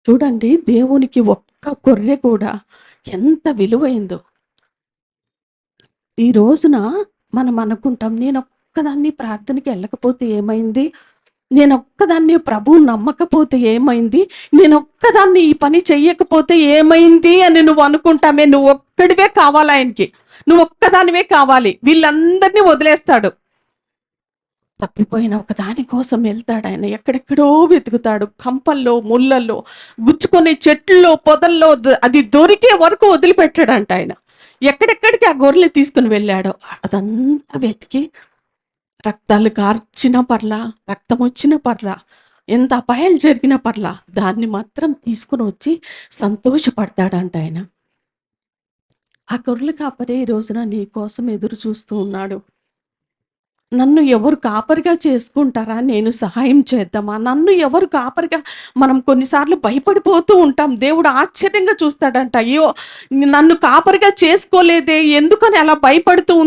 చూడండి, దేవునికి ఒక్క గొర్రె కూడా ఎంత విలువైందో. ఈ రోజున మనం అనుకుంటాం, నేనొక్కదాన్ని ప్రార్థనకి వెళ్ళకపోతే ఏమైంది? నేనొక్కదాన్ని ప్రభువుని నమ్మకపోతే ఏమైంది? నేనొక్కదాన్ని ఈ పని చెయ్యకపోతే ఏమైంది అని నువ్వు అనుకుంటామే. నువ్వొక్కడివే కావాలాయనకి. నువ్వొక్కదానివే కావాలి. వీళ్ళందరినీ వదిలేస్తాడు. తప్పిపోయిన ఒక దాని కోసం వెళ్తాడాయన. ఎక్కడెక్కడో వెతుకుతాడు. కంపల్లో, ముళ్ళల్లో, గుచ్చుకునే చెట్లలో, పొదల్లో అది దొరికే వరకు వదిలిపెట్టాడంట ఆయన. ఎక్కడెక్కడికి ఆ గొర్రెలు తీసుకుని వెళ్ళాడో అదంతా వెతికి, రక్తాలు కార్చినా పర్లా, రక్తం వచ్చిన పర్లా, ఎంత అపాయాలు జరిగిన పర్లా, దాన్ని మాత్రం తీసుకుని వచ్చి సంతోషపడతాడంట ఆయన. ఆ గొర్రెల కాపరే ఈ రోజున నీ కోసం ఎదురు చూస్తూ ఉన్నాడు. నన్ను ఎవరు కాపరిగా చేసుకుంటారా? నేను సహాయం చేద్దామా? నన్ను ఎవరు కాపరిగా, మనం కొన్నిసార్లు భయపడిపోతూ ఉంటాం. దేవుడు ఆశ్చర్యంగా చూస్తాడంట. అయ్యో! నన్ను కాపరిగా చేసుకోలేదే, ఎందుకని అలా భయపడుతూ